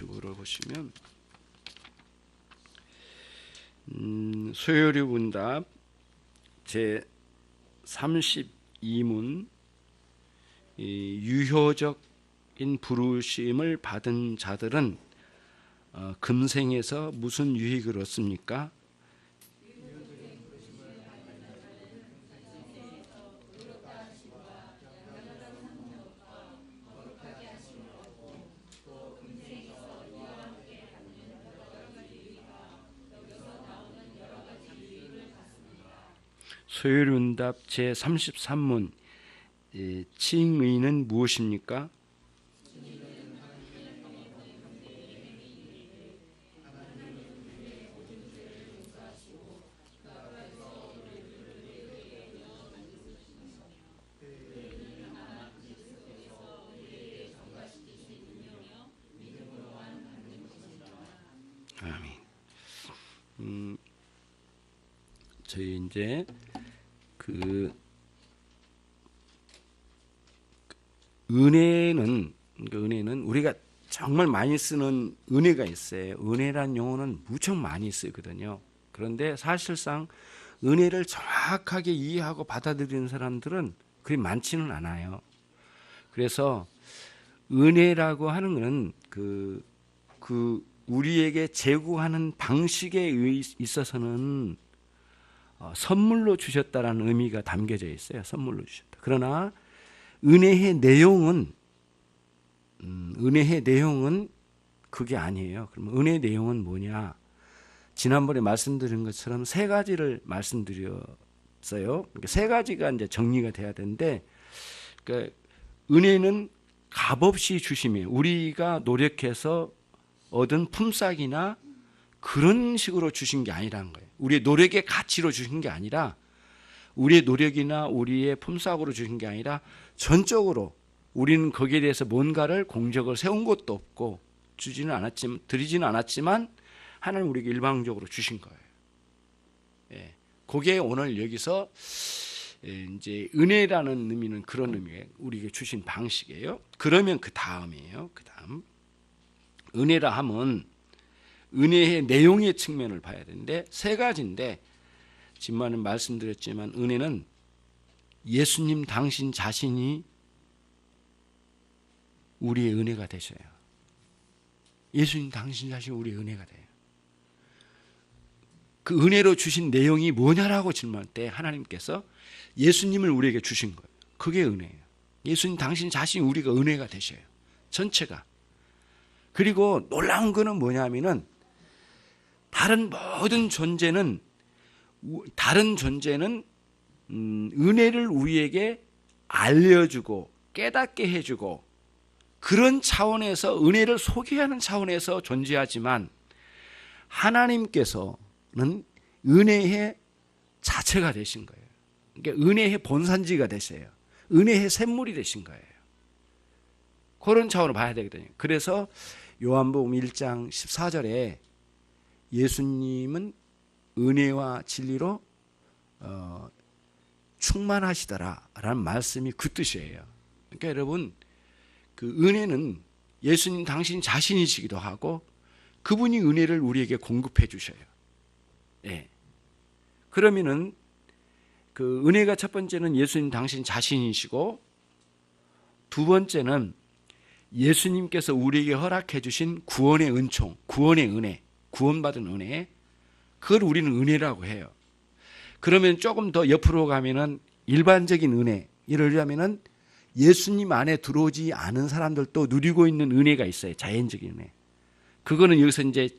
유튜브로 보시면 소요리 문답 제 32문 유효적인 부르심을 받은 자들은 금생에서 무슨 유익을 얻습니까? 소요리 문답 제 33문 칭의는 무엇입니까? 아멘. 저희 이제 은혜는 우리가 정말 많이 쓰는 은혜가 있어요. 은혜란 용어는 무척 많이 쓰거든요. 그런데 사실상 은혜를 정확하게 이해하고 받아들이는 사람들은 그리 많지는 않아요. 그래서 은혜라고 하는 것은 우리에게 제공하는 방식에 있어서는 선물로 주셨다라는 의미가 담겨져 있어요. 선물로 주셨다. 그러나 은혜의 내용은 그게 아니에요. 그러면 은혜의 내용은 뭐냐? 지난번에 말씀드린 것처럼 세 가지를 말씀드렸어요. 그러니까 세 가지가 이제 정리가 돼야 되는데, 그러니까 은혜는 값없이 주심이 우리가 노력해서 얻은 품삯이나 그런 식으로 주신 게 아니라는 거예요. 우리의 노력의 가치로 주신 게 아니라, 우리의 노력이나 우리의 품삯으로 주신 게 아니라 전적으로 우리는 거기에 대해서 뭔가를 공적을 세운 것도 없고 드리지는 않았지만 하나님 우리에게 일방적으로 주신 거예요. 예, 그게 오늘 여기서 이제 은혜라는 의미는 그런 의미예요. 우리에게 주신 방식이에요. 그러면 그 다음이에요. 그 다음 은혜라 하면 은혜의 내용의 측면을 봐야 되는데 세 가지인데, 지금만은 말씀드렸지만 은혜는 예수님 당신 자신이 우리의 은혜가 되셔요. 예수님 당신 자신이 우리의 은혜가 돼요. 그 은혜로 주신 내용이 뭐냐라고 질문할 때 하나님께서 예수님을 우리에게 주신 거예요. 그게 은혜예요. 예수님 당신 자신이 우리가 은혜가 되셔요. 전체가. 그리고 놀라운 거는 뭐냐면은 다른 모든 존재는 은혜를 우리에게 알려주고 깨닫게 해주고 그런 차원에서 은혜를 소개하는 차원에서 존재하지만, 하나님께서는 은혜의 자체가 되신 거예요. 그러니까 은혜의 본산지가 되세요. 은혜의 샘물이 되신 거예요. 그런 차원으로 봐야 되거든요. 그래서 요한복음 1장 14절에 예수님은 은혜와 진리로 충만하시더라라는 말씀이 그 뜻이에요. 그러니까 여러분, 그 은혜는 예수님 당신 자신이시기도 하고 그분이 은혜를 우리에게 공급해 주셔요. 예. 그러면은 그 은혜가 첫 번째는 예수님 당신 자신이시고, 두 번째는 예수님께서 우리에게 허락해 주신 구원의 은총, 구원의 은혜, 구원받은 은혜, 그걸 우리는 은혜라고 해요. 그러면 조금 더 옆으로 가면은 일반적인 은혜, 예를 들자면은 예수님 안에 들어오지 않은 사람들도 누리고 있는 은혜가 있어요. 자연적인 은혜. 그거는 여기서 이제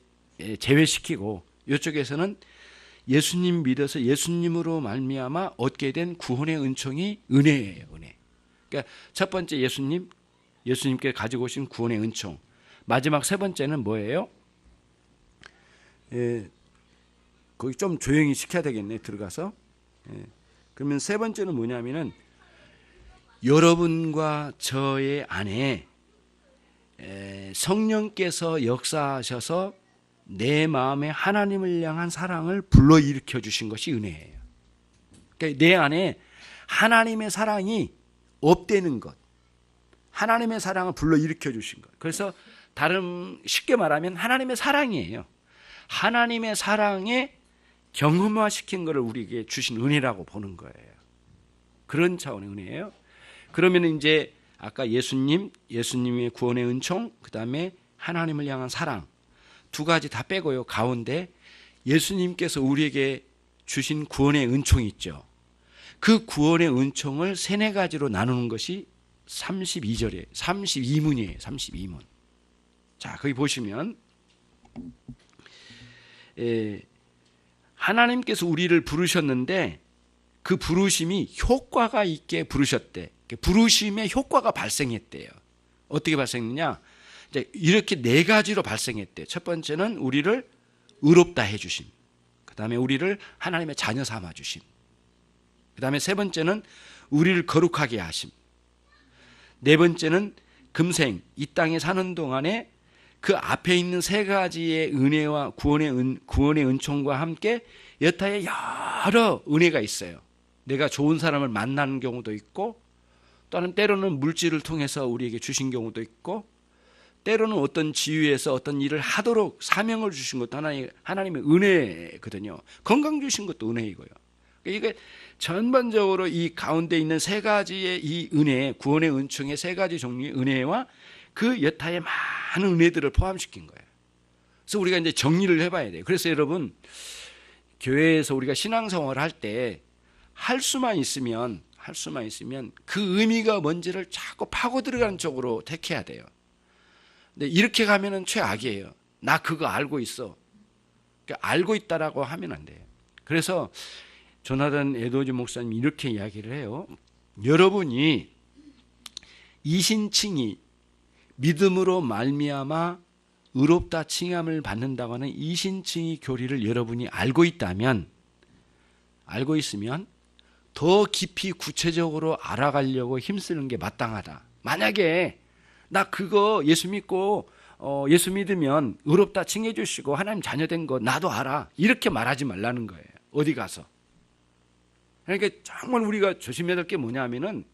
제외시키고, 이쪽에서는 예수님 믿어서 예수님으로 말미암아 얻게 된 구원의 은총이 은혜예요. 은혜. 그러니까 첫 번째 예수님께 가지고 오신 구원의 은총. 마지막 세 번째는 뭐예요? 거기 좀 조용히 시켜야 되겠네, 들어가서. 그러면 세 번째는 뭐냐면은 여러분과 저의 안에 성령께서 역사하셔서 내 마음에 하나님을 향한 사랑을 불러일으켜 주신 것이 은혜예요. 그러니까 내 안에 하나님의 사랑이 업되는 것, 하나님의 사랑을 불러일으켜 주신 것. 그래서 쉽게 말하면 하나님의 사랑이에요. 하나님의 사랑에 경험화시킨 것을 우리에게 주신 은혜라고 보는 거예요. 그런 차원의 은혜예요. 그러면 이제 아까 예수님의 구원의 은총, 그 다음에 하나님을 향한 사랑 두 가지 다 빼고요. 가운데 예수님께서 우리에게 주신 구원의 은총이 있죠. 그 구원의 은총을 세네 가지로 나누는 것이 32절에 32문이에요. 32문. 자, 거기 보시면 하나님께서 우리를 부르셨는데 그 부르심이 효과가 있게 부르셨대. 부르심의 효과가 발생했대요. 어떻게 발생했느냐? 이제 이렇게 네 가지로 발생했대요. 첫 번째는 우리를 의롭다 해주심. 그 다음에 우리를 하나님의 자녀 삼아주심. 그 다음에 세 번째는 우리를 거룩하게 하심. 네 번째는 금생 이 땅에 사는 동안에 그 앞에 있는 세 가지의 은혜와 구원의 은총과 함께 여타의 여러 은혜가 있어요. 내가 좋은 사람을 만나는 경우도 있고, 또는 때로는 물질을 통해서 우리에게 주신 경우도 있고, 때로는 어떤 지위에서 어떤 일을 하도록 사명을 주신 것도 하나님의 은혜거든요. 건강 주신 것도 은혜이고요. 이게 전반적으로 이 가운데 있는 세 가지의 이 은혜, 구원의 은총의 세 가지 종류의 은혜와 그 여타의 많은 은혜들을 포함시킨 거예요. 그래서 우리가 이제 정리를 해봐야 돼요. 그래서 여러분, 교회에서 우리가 신앙생활을 할 때 할 수만 있으면 그 의미가 뭔지를 자꾸 파고 들어가는 쪽으로 택해야 돼요. 근데 이렇게 가면은 최악이에요. 나 그거 알고 있어. 그러니까 알고 있다라고 하면 안 돼요. 그래서 조나단 에드워즈 목사님이 이렇게 이야기를 해요. 여러분이 이신칭이 믿음으로 말미암아 의롭다 칭함을 받는다고 하는 이신칭의 교리를 여러분이 알고 있으면 더 깊이 구체적으로 알아가려고 힘쓰는 게 마땅하다. 만약에 나 그거 예수 믿고 예수 믿으면 의롭다 칭해 주시고 하나님 자녀된 거 나도 알아. 이렇게 말하지 말라는 거예요. 어디 가서. 그러니까 정말 우리가 조심해야 될 게 뭐냐면은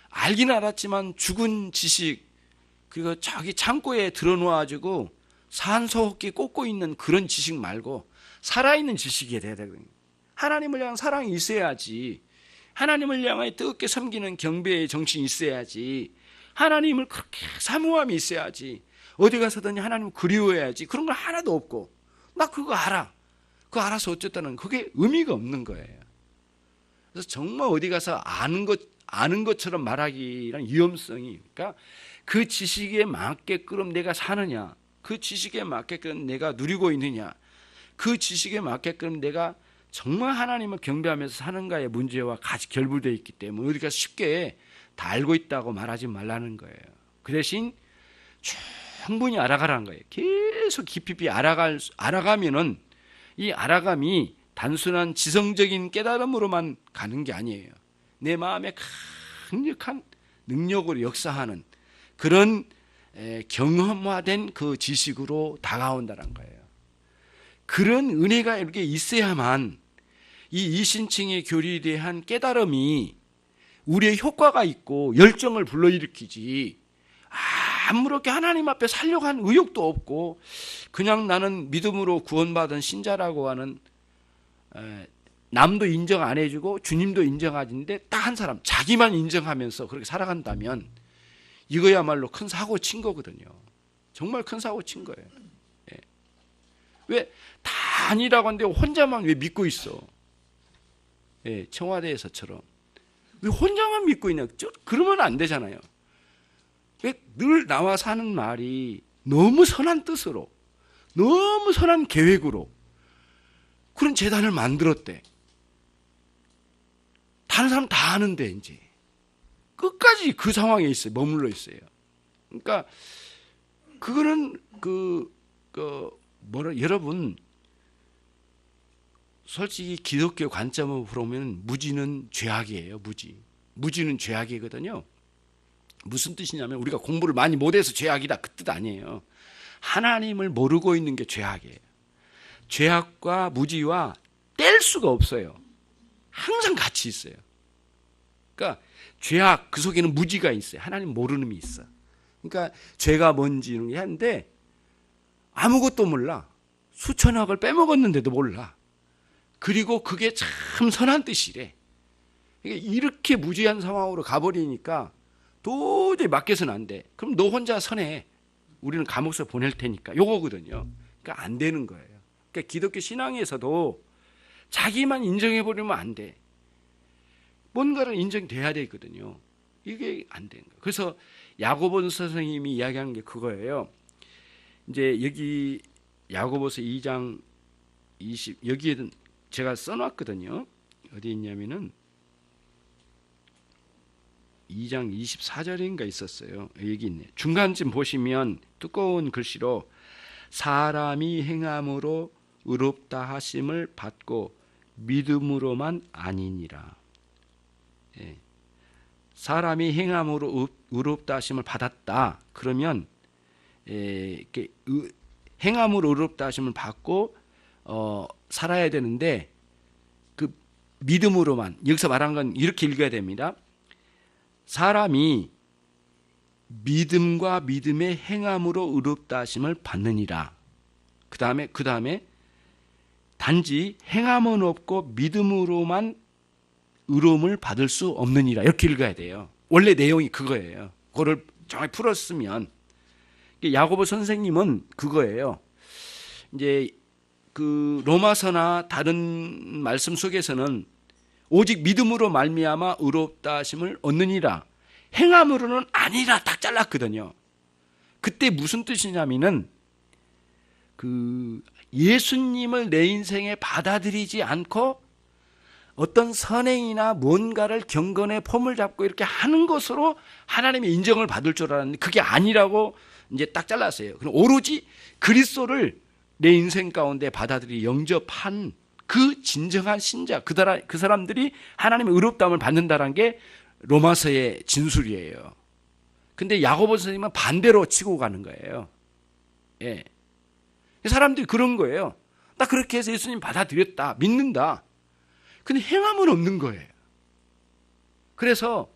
알긴 알았지만 죽은 지식, 그리고 저기 창고에 들어놓아가지고 산소호흡기 꽂고 있는 그런 지식 말고 살아있는 지식이 돼야 되거든요. 하나님을 향한 사랑이 있어야지. 하나님을 향하여 뜨겁게 섬기는 경배의 정신이 있어야지. 하나님을 그렇게 사모함이 있어야지. 어디 가서든 하나님을 그리워해야지. 그런 거 하나도 없고 나 그거 알아. 그거 알아서 어쨌다는 그게 의미가 없는 거예요. 그래서 정말 어디 가서 아는 것처럼 말하기란 위험성이, 그러니까 그 지식에 맞게끔 내가 사느냐, 그 지식에 맞게끔 내가 누리고 있느냐, 그 지식에 맞게끔 내가 정말 하나님을 경배하면서 사는가의 문제와 같이 결부되어 있기 때문에 우리가 쉽게 다 알고 있다고 말하지 말라는 거예요. 그 대신 충분히 알아가라는 거예요. 계속 깊이 알아가면은 이 알아감이 단순한 지성적인 깨달음으로만 가는 게 아니에요. 내 마음에 강력한 능력으로 역사하는 그런 경험화된 그 지식으로 다가온다는 거예요. 그런 은혜가 이렇게 있어야만 이 이신칭의 교리에 대한 깨달음이 우리의 효과가 있고 열정을 불러일으키지, 아무렇게 하나님 앞에 살려고 한 의욕도 없고 그냥 나는 믿음으로 구원받은 신자라고 하는, 남도 인정 안 해주고 주님도 인정하는데 딱 한 사람 자기만 인정하면서 그렇게 살아간다면 이거야말로 큰 사고 친 거거든요. 정말 큰 사고 친 거예요. 왜 다 아니라고 하는데 혼자만 왜 믿고 있어? 청와대에서처럼 왜 혼자만 믿고 있냐? 그러면 안 되잖아요. 왜 늘 나와 사는 말이 너무 선한 뜻으로, 너무 선한 계획으로 그런 재단을 만들었대. 다른 사람 다 아는데 이제 끝까지 그 상황에 있어요. 머물러 있어요. 그러니까 그거는 여러분, 솔직히 기독교 관점으로 보면 무지는 죄악이에요. 무지는 죄악이거든요. 무슨 뜻이냐면 우리가 공부를 많이 못해서 죄악이다 그 뜻 아니에요. 하나님을 모르고 있는 게 죄악이에요. 죄악과 무지와 뗄 수가 없어요. 항상 같이 있어요. 그러니까 죄악 그 속에는 무지가 있어요. 하나님 모르는 게 있어. 그러니까 죄가 뭔지 이런 게 하는데 아무것도 몰라. 수천억을 빼먹었는데도 몰라. 그리고 그게 참 선한 뜻이래. 이렇게 무지한 상황으로 가버리니까 도저히 맡겨서는 안 돼. 그럼 너 혼자 선해. 우리는 감옥서 보낼 테니까. 요거거든요. 그러니까 안 되는 거예요. 그러니까 기독교 신앙에서도 자기만 인정해버리면 안 돼. 뭔가를 인정돼야 되거든요. 이게 안 되는 거예요. 그래서 야고보서 선생님이 이야기하는 게 그거예요. 이제 여기 야고보서 2장 20 여기에는 제가 써놨거든요. 어디 있냐면은 2장 24절인가 있었어요. 여기 있네. 중간쯤 보시면 두꺼운 글씨로 사람이 행함으로 의롭다 하심을 받고 믿음으로만 아니니라. 예. 사람이 행함으로 의롭다 하심을 받았다. 그러면 이렇게 행함으로 의롭다 하심을 받고 살아야 되는데 그 믿음으로만, 여기서 말한 건 이렇게 읽어야 됩니다. 사람이 믿음과 믿음의 행함으로 의롭다 하심을 받느니라. 그 다음에 단지 행함은 없고 믿음으로만 의로움을 받을 수 없느니라. 이렇게 읽어야 돼요. 원래 내용이 그거예요. 그거를 정확히 풀었으면. 야고보 선생님은 그거예요. 이제 그 로마서나 다른 말씀 속에서는 오직 믿음으로 말미암아 의롭다 하심을 얻느니라. 행함으로는 아니라 딱 잘랐거든요. 그때 무슨 뜻이냐면은 그 예수님을 내 인생에 받아들이지 않고 어떤 선행이나 뭔가를 경건의 폼을 잡고 이렇게 하는 것으로 하나님의 인정을 받을 줄 알았는데 그게 아니라고 이제 딱 잘랐어요. 그럼 오로지 그리스도를 내 인생 가운데 받아들이 영접한 그 진정한 신자, 그 사람들이 하나님의 의롭다함을 받는다는 게 로마서의 진술이에요. 근데 야고보 선생님은 반대로 치고 가는 거예요. 예. 사람들이 그런 거예요. 딱 그렇게 해서 예수님 받아들였다, 믿는다. 근데 행함은 없는 거예요. 그래서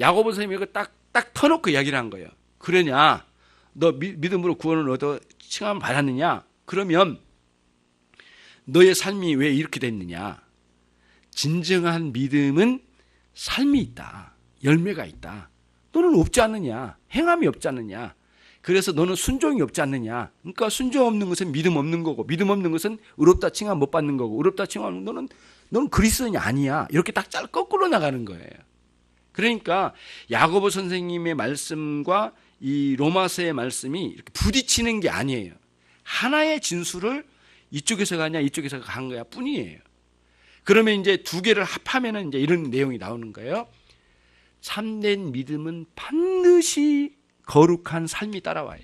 야고보 선생님이 이거 딱 터놓고 이야기를 한 거예요. 그러냐? 너 믿음으로 구원을 얻어 칭함을 받았느냐? 그러면 너의 삶이 왜 이렇게 됐느냐? 진정한 믿음은 삶이 있다. 열매가 있다. 너는 없지 않느냐? 행함이 없지 않느냐? 그래서 너는 순종이 없지 않느냐? 그러니까 순종 없는 것은 믿음 없는 거고, 믿음 없는 것은 의롭다 칭함 못 받는 거고, 의롭다 칭함 너는 그리스도인이 아니야. 이렇게 딱 거꾸로 나가는 거예요. 그러니까 야고보 선생님의 말씀과 이 로마서의 말씀이 이렇게 부딪히는 게 아니에요. 하나의 진술을 이쪽에서 가냐 이쪽에서 간 거야 뿐이에요. 그러면 이제 두 개를 합하면은 이제 이런 내용이 나오는 거예요. 참된 믿음은 반드시 거룩한 삶이 따라와요.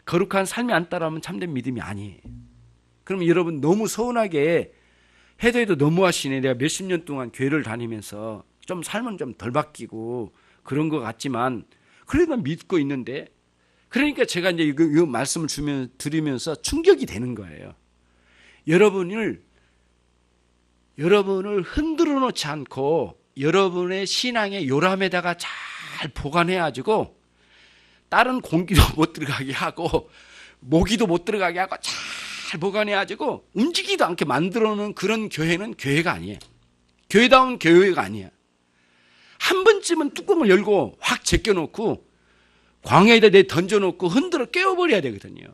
거룩한 삶이 안 따라오면 참된 믿음이 아니에요. 그러면 여러분 너무 서운하게 해도 너무 하시네. 내가 몇십 년 동안 교회를 다니면서 좀 삶은 좀 덜 바뀌고 그런 것 같지만 그래도 난 믿고 있는데, 그러니까 제가 이제 이 말씀을 드리면서 충격이 되는 거예요. 여러분을 흔들어 놓지 않고 여러분의 신앙의 요람에다가 잘 보관해가지고 다른 공기도 못 들어가게 하고 모기도 못 들어가게 하고 잘 보관해가지고 움직이지도 않게 만들어 놓은 그런 교회는 교회가 아니에요. 교회다운 교회가 아니에요. 한 번쯤은 뚜껑을 열고 확 제껴놓고 광야에다 던져놓고 흔들어 깨워버려야 되거든요.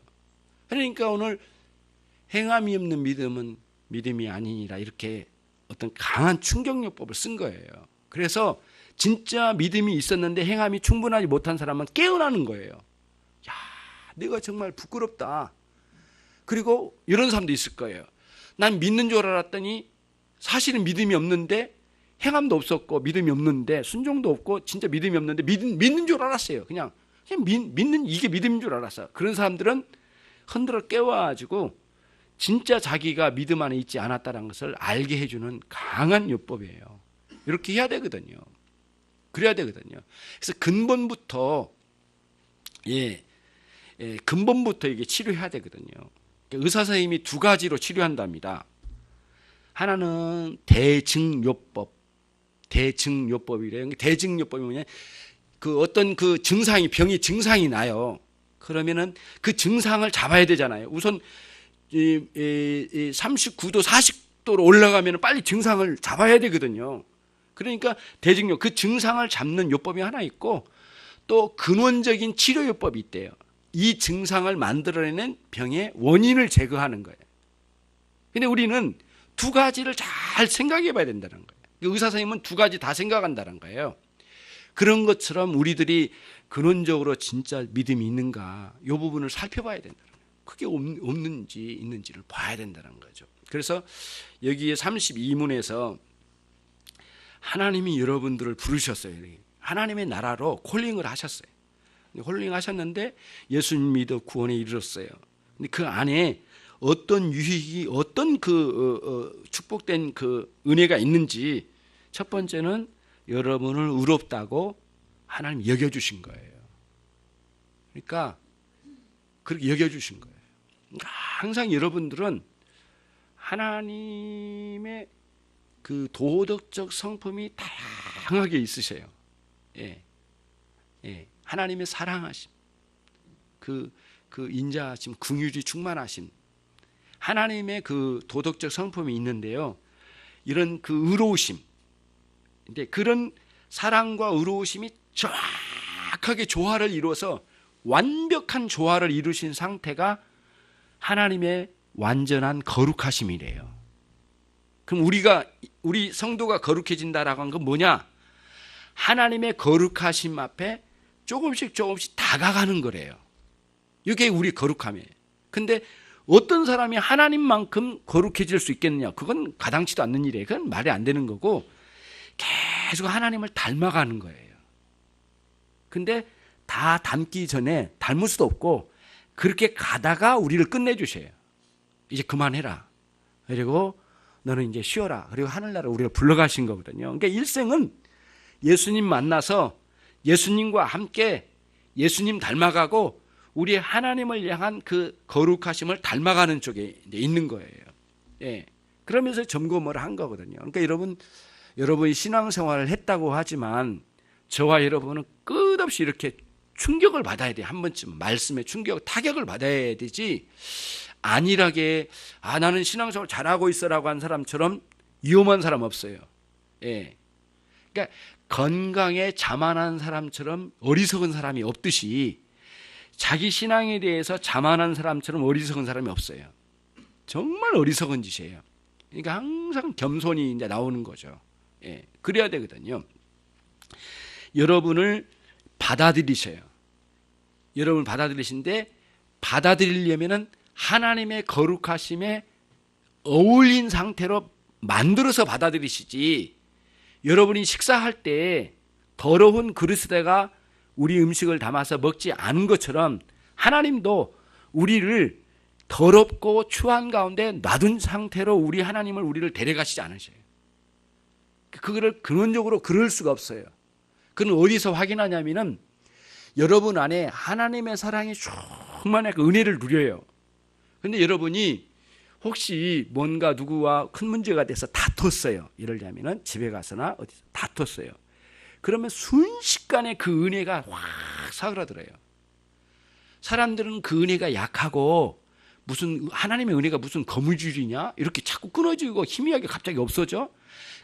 그러니까 오늘 행함이 없는 믿음은 믿음이 아니니라, 이렇게 어떤 강한 충격요법을 쓴 거예요. 그래서 진짜 믿음이 있었는데 행함이 충분하지 못한 사람은 깨어나는 거예요. 야, 내가 정말 부끄럽다. 그리고 이런 사람도 있을 거예요. 난 믿는 줄 알았더니 사실은 믿음이 없는데, 행함도 없었고 믿음이 없는데, 순종도 없고 진짜 믿음이 없는데 믿는 줄 알았어요. 그냥 믿는 이게 믿음인 줄 알았어. 그런 사람들은 흔들어 깨워가지고 진짜 자기가 믿음 안에 있지 않았다는 것을 알게 해주는 강한 요법이에요. 이렇게 해야 되거든요. 그래야 되거든요. 그래서 근본부터 근본부터 이게 치료해야 되거든요. 의사 선생님이 두 가지로 치료한답니다. 하나는 대증요법. 대증요법이래요. 대증요법이 뭐냐? 그 어떤 그 증상이 병이 증상이 나요. 그러면은 그 증상을 잡아야 되잖아요. 우선 39도 40도로 올라가면 빨리 증상을 잡아야 되거든요. 그러니까 대증요 그 증상을 잡는 요법이 하나 있고 또 근원적인 치료 요법이 있대요. 이 증상을 만들어내는 병의 원인을 제거하는 거예요. 근데 우리는 두 가지를 잘 생각해 봐야 된다는 거예요. 의사 선생님은 두 가지 다 생각한다는 거예요. 그런 것처럼 우리들이 근원적으로 진짜 믿음이 있는가 이 부분을 살펴봐야 된다는 거예요. 그게 없는지 있는지를 봐야 된다는 거죠. 그래서 여기에 32문에서 하나님이 여러분들을 부르셨어요. 하나님의 나라로 콜링을 하셨어요. 콜링 하셨는데 예수님 믿어 구원에 이르렀어요. 근데 그 안에 어떤 유익이 어떤 축복된 그 은혜가 있는지 첫 번째는 여러분을 의롭다고 하나님 여겨주신 거예요. 그러니까 그렇게 여겨주신 거예요. 그러니까 항상 여러분들은 하나님의 그 도덕적 성품이 다양하게 있으셔요. 예. 예. 하나님의 사랑하심, 그 인자하심, 긍휼이 충만하심, 하나님의 그 도덕적 성품이 있는데요. 이런 그 의로우심, 근데 그런 사랑과 의로우심이 정확하게 조화를 이루어서 완벽한 조화를 이루신 상태가 하나님의 완전한 거룩하심이래요. 그럼 우리 성도가 거룩해진다라고 한 건 뭐냐? 하나님의 거룩하심 앞에 조금씩 다가가는 거래요. 이게 우리 거룩함이에요. 근데 어떤 사람이 하나님만큼 거룩해질 수 있겠느냐? 그건 가당치도 않는 일이에요. 그건 말이 안 되는 거고 계속 하나님을 닮아가는 거예요. 근데 다 닮기 전에 닮을 수도 없고 그렇게 가다가 우리를 끝내주셔요. 이제 그만해라. 그리고 너는 이제 쉬어라. 그리고 하늘나라 우리가 불러가신 거거든요. 그러니까 일생은 예수님 만나서 예수님과 함께 예수님 닮아가고 우리 하나님을 향한 그 거룩하심을 닮아가는 쪽에 이제 있는 거예요. 예. 그러면서 점검을 한 거거든요. 그러니까 여러분이 신앙생활을 했다고 하지만 저와 여러분은 끝없이 이렇게 충격을 받아야 돼요. 한 번쯤 말씀에 타격을 받아야 되지 안일하게 나는 신앙생활 잘하고 있어라고 한 사람처럼 위험한 사람 없어요. 예. 그러니까 건강에 자만한 사람처럼 어리석은 사람이 없듯이 자기 신앙에 대해서 자만한 사람처럼 어리석은 사람이 없어요. 정말 어리석은 짓이에요. 그러니까 항상 겸손이 이제 나오는 거죠. 예. 그래야 되거든요. 여러분을 받아들이셔요. 여러분을 받아들이신데 받아들이려면은 하나님의 거룩하심에 어울린 상태로 만들어서 받아들이시지 여러분이 식사할 때 더러운 그릇에다가 우리 음식을 담아서 먹지 않은 것처럼 하나님도 우리를 더럽고 추한 가운데 놔둔 상태로 우리를 데려가시지 않으셔요. 그거를 근원적으로 그럴 수가 없어요. 그건 어디서 확인하냐면은 여러분 안에 하나님의 사랑이 충만한 그 은혜를 누려요. 그런데 여러분이 혹시 뭔가 누구와 큰 문제가 돼서 다퉜어요. 예를 들면은 집에 가서나 어디서 다퉜어요. 그러면 순식간에 그 은혜가 확 사그라들어요. 사람들은 그 은혜가 약하고 무슨 하나님의 은혜가 무슨 거물줄이냐 이렇게 자꾸 끊어지고 희미하게 갑자기 없어져.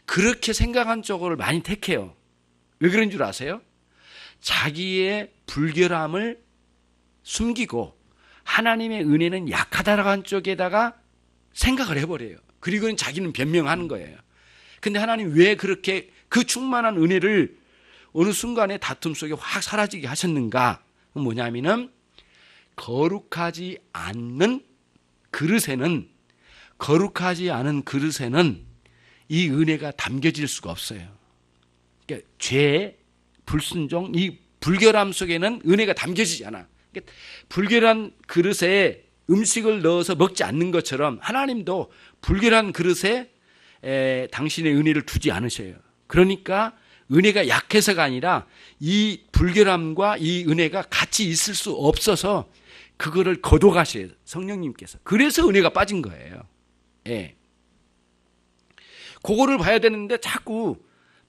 그렇게 생각한 쪽을 많이 택해요. 왜 그런 줄 아세요? 자기의 불결함을 숨기고 하나님의 은혜는 약하다라고 한 쪽에다가 생각을 해버려요. 그리고는 자기는 변명하는 거예요. 근데 하나님 왜 그렇게 그 충만한 은혜를 어느 순간에 다툼 속에 확 사라지게 하셨는가? 뭐냐면은 거룩하지 않은 그릇에는 이 은혜가 담겨질 수가 없어요. 그러니까 죄, 불순종, 이 불결함 속에는 은혜가 담겨지지 않아. 그러니까 불결한 그릇에 음식을 넣어서 먹지 않는 것처럼 하나님도 불결한 그릇에 당신의 은혜를 두지 않으셔요. 그러니까 은혜가 약해서가 아니라 이 불결함과 이 은혜가 같이 있을 수 없어서 그거를 거둬가셔요. 성령님께서. 그래서 은혜가 빠진 거예요. 예. 그거를 봐야 되는데 자꾸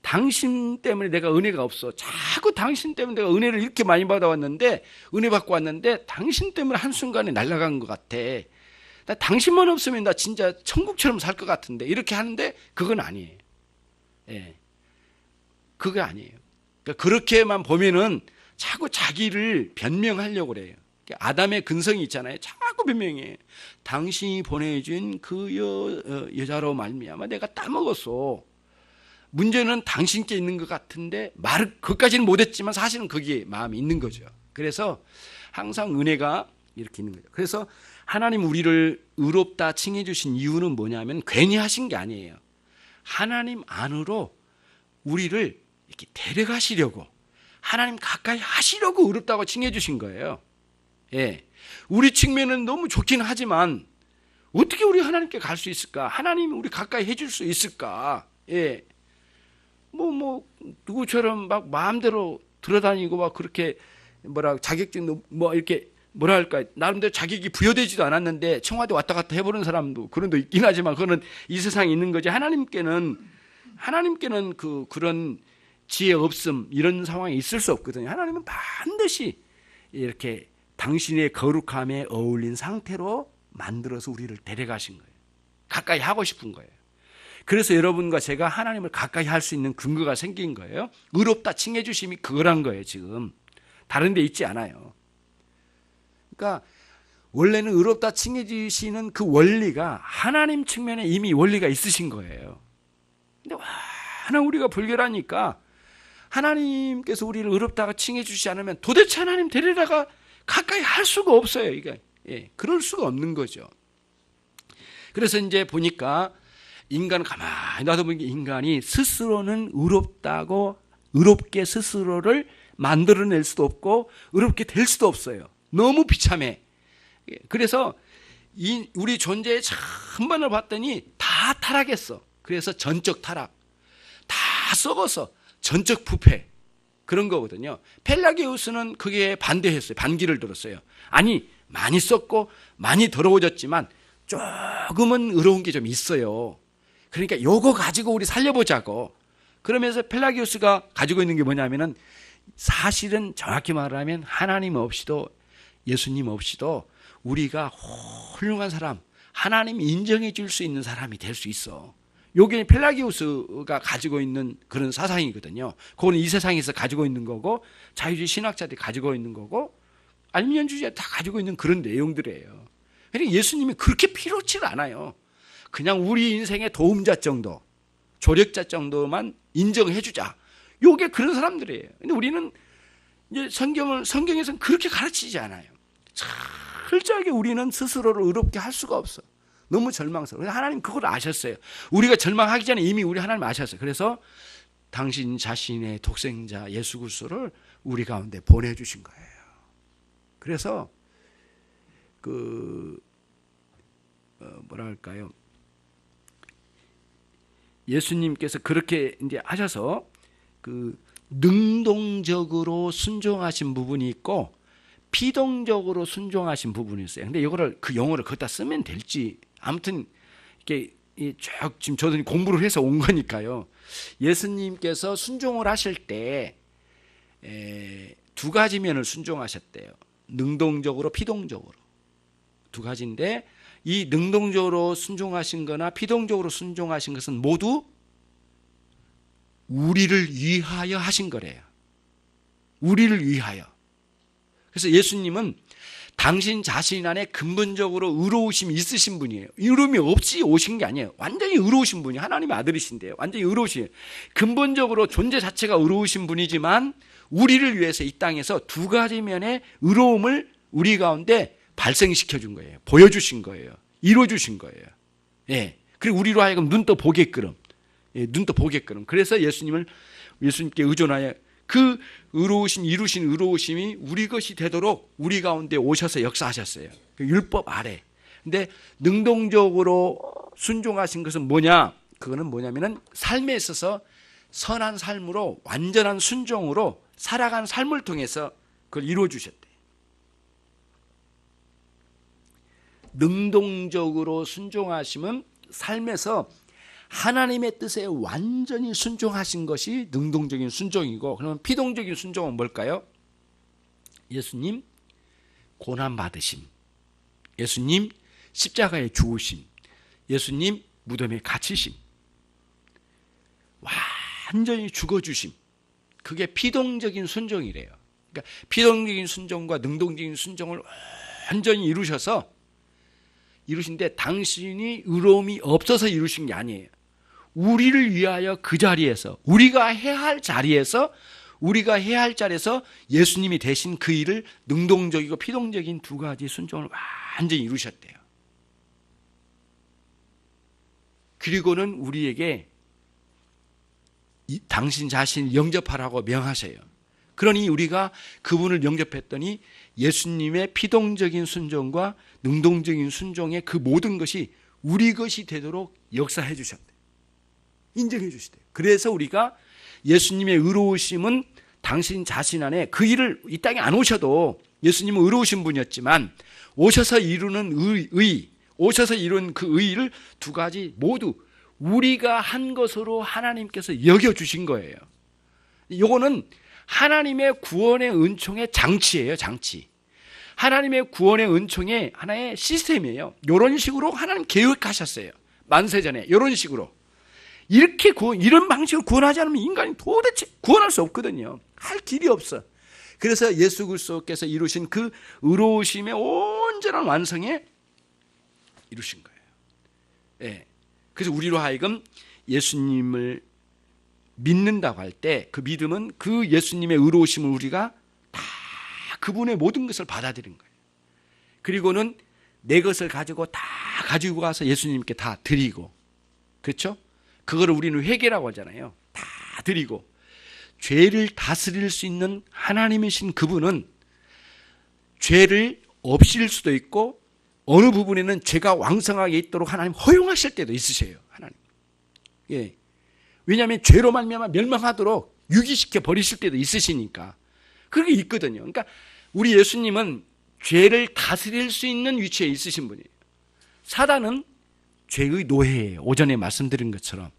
당신 때문에 내가 은혜가 없어. 자꾸 당신 때문에 내가 은혜를 이렇게 많이 받아왔는데, 은혜 받고 왔는데 당신 때문에 한순간에 날아간 것 같아. 나 당신만 없으면 나 진짜 천국처럼 살 것 같은데, 이렇게 하는데 그건 아니에요. 예, 그게 아니에요. 그러니까 그렇게만 보면은 자꾸 자기를 변명하려고 그래요. 아담의 근성이 있잖아요. 자꾸 변명해. 당신이 보내준 그 여자로 말미암아 내가 따먹었어. 문제는 당신께 있는 것 같은데 말을 그것까지는 못했지만 사실은 거기에 마음이 있는 거죠. 그래서 항상 은혜가 이렇게 있는 거죠. 그래서 하나님 우리를 의롭다 칭해 주신 이유는 뭐냐면 괜히 하신 게 아니에요. 하나님 안으로 우리를 이렇게 데려가시려고, 하나님 가까이 하시려고 의롭다고 칭해 주신 거예요. 예, 우리 측면은 너무 좋긴 하지만 어떻게 우리 하나님께 갈 수 있을까? 하나님이 우리 가까이 해줄 수 있을까? 예, 누구처럼 막 마음대로 들어다니고 막 그렇게 자격증도 이렇게 뭐랄까 나름대로 자격이 부여되지도 않았는데 청와대 왔다 갔다 해보는 사람도 그런 도 있긴 하지만 그거는 이 세상에 있는 거지. 하나님께는 그런 지혜 없음 이런 상황이 있을 수 없거든요. 하나님은 반드시 이렇게 당신의 거룩함에 어울린 상태로 만들어서 우리를 데려가신 거예요. 가까이 하고 싶은 거예요. 그래서 여러분과 제가 하나님을 가까이 할 수 있는 근거가 생긴 거예요. 의롭다 칭해 주심이 그거란 거예요. 지금 다른 데 있지 않아요. 그러니까 원래는 의롭다 칭해 주시는 그 원리가 하나님 측면에 이미 원리가 있으신 거예요. 근데 하나 우리가 불결하니까 하나님께서 우리를 의롭다가 칭해 주시지 않으면 도대체 하나님 데리다가 가까이 할 수가 없어요. 이게 그럴 수가 없는 거죠. 그래서 이제 보니까 인간은 가만히 놔둬보니까 인간이 스스로는 의롭게 스스로를 만들어낼 수도 없고 의롭게 될 수도 없어요. 너무 비참해. 그래서 우리 존재의 전반을 봤더니 다 타락했어. 그래서 전적 타락, 다 썩어서 전적 부패, 그런 거거든요. 펠라기우스는 그게 반대했어요. 반기를 들었어요. 아니, 많이 썩고 많이 더러워졌지만 조금은 의로운 게 좀 있어요. 그러니까 요거 가지고 우리 살려보자고. 그러면서 펠라기우스가 가지고 있는 게 뭐냐면은 사실은 정확히 말하면 하나님 없이도 예수님 없이도 우리가 훌륭한 사람, 하나님이 인정해 줄 수 있는 사람이 될 수 있어. 요게 펠라기우스가 가지고 있는 그런 사상이거든요. 그거는 이 세상에서 가지고 있는 거고 자유주의 신학자들이 가지고 있는 거고 알미니언주의자 다 가지고 있는 그런 내용들이에요. 그러니까 예수님이 그렇게 필요치 않아요. 그냥 우리 인생의 도움자 정도, 조력자 정도만 인정해 주자. 요게 그런 사람들이에요. 근데 우리는 이제 성경에서는 그렇게 가르치지 않아요. 철저하게 우리는 스스로를 의롭게 할 수가 없어. 너무 절망스러워. 하나님 그걸 아셨어요. 우리가 절망하기 전에 이미 우리 하나님 아셨어요. 그래서 당신 자신의 독생자 예수 그리스도를 우리 가운데 보내주신 거예요. 그래서 뭐랄까요? 예수님께서 그렇게 이제 하셔서 능동적으로 순종하신 부분이 있고 피동적으로 순종하신 부분이 있어요. 근데 이거를 그 용어를 거기다 쓰면 될지 아무튼 이게 지금 저도 공부를 해서 온 거니까요. 예수님께서 순종을 하실 때 두 가지 면을 순종하셨대요. 능동적으로 피동적으로 두 가지인데 이 능동적으로 순종하신 거나 피동적으로 순종하신 것은 모두 우리를 위하여 하신 거래요. 우리를 위하여. 그래서 예수님은 당신 자신 안에 근본적으로 의로우심이 있으신 분이에요. 의로움이 없이 오신 게 아니에요. 완전히 의로우신 분이 하나님의 아들이신데요. 완전히 의로우신, 근본적으로 존재 자체가 의로우신 분이지만 우리를 위해서 이 땅에서 두 가지 면의 의로움을 우리 가운데 발생시켜 준 거예요. 보여주신 거예요. 이루어주신 거예요. 예. 그리고 우리로 하여금 눈 떠 보게끔. 예, 눈 떠 보게끔. 그래서 예수님께 의존하여 그 이루신 의로우심이 우리 것이 되도록 우리 가운데 오셔서 역사하셨어요. 그 율법 아래. 근데 능동적으로 순종하신 것은 뭐냐? 그거는 뭐냐면은 삶에 있어서 선한 삶으로 완전한 순종으로 살아가는 삶을 통해서 그걸 이루어 주셨대요. 능동적으로 순종하심은 삶에서 하나님의 뜻에 완전히 순종하신 것이 능동적인 순종이고, 그러면 피동적인 순종은 뭘까요? 예수님 고난 받으심, 예수님 십자가에 죽으심, 예수님 무덤에 갇히심, 완전히 죽어주심, 그게 피동적인 순종이래요. 그러니까 피동적인 순종과 능동적인 순종을 완전히 이루신데 당신이 의로움이 없어서 이루신 게 아니에요. 우리를 위하여 그 자리에서, 우리가 해야 할 자리에서 예수님이 대신 그 일을 능동적이고 피동적인 두 가지 순종을 완전히 이루셨대요. 그리고는 우리에게 당신 자신을 영접하라고 명하세요. 그러니 우리가 그분을 영접했더니 예수님의 피동적인 순종과 능동적인 순종의 그 모든 것이 우리 것이 되도록 역사해 주셨대요. 인정해 주시대요. 그래서 우리가 예수님의 의로우심은 당신 자신 안에 그 일을 이 땅에 안 오셔도 예수님은 의로우신 분이었지만 오셔서 이루는 오셔서 이룬 그 의를 두 가지 모두 우리가 한 것으로 하나님께서 여겨주신 거예요. 이거는 하나님의 구원의 은총의 장치예요, 장치. 하나님의 구원의 은총의 하나의 시스템이에요. 이런 식으로 하나님 계획하셨어요. 만세전에 이런 식으로. 이런 방식으로 구원하지 않으면 인간이 도대체 구원할 수 없거든요. 할 길이 없어. 그래서 예수 그리스도께서 이루신 그 의로우심의 온전한 완성에 이루신 거예요. 예. 그래서 우리로 하여금 예수님을 믿는다고 할 때 그 믿음은 그 예수님의 의로우심을 우리가 다 그분의 모든 것을 받아들인 거예요. 그리고는 내 것을 가지고 다 가지고 가서 예수님께 다 드리고, 그렇죠? 그거를 우리는 회개라고 하잖아요. 다 드리고, 죄를 다스릴 수 있는 하나님이신 그분은 죄를 없앨 수도 있고 어느 부분에는 죄가 왕성하게 있도록 하나님 허용하실 때도 있으세요. 하나님. 예. 왜냐하면 죄로 말미암아 멸망하도록 유기시켜 버리실 때도 있으시니까. 그게 있거든요. 그러니까 우리 예수님은 죄를 다스릴 수 있는 위치에 있으신 분이에요. 사단은 죄의 노예예요. 오전에 말씀드린 것처럼.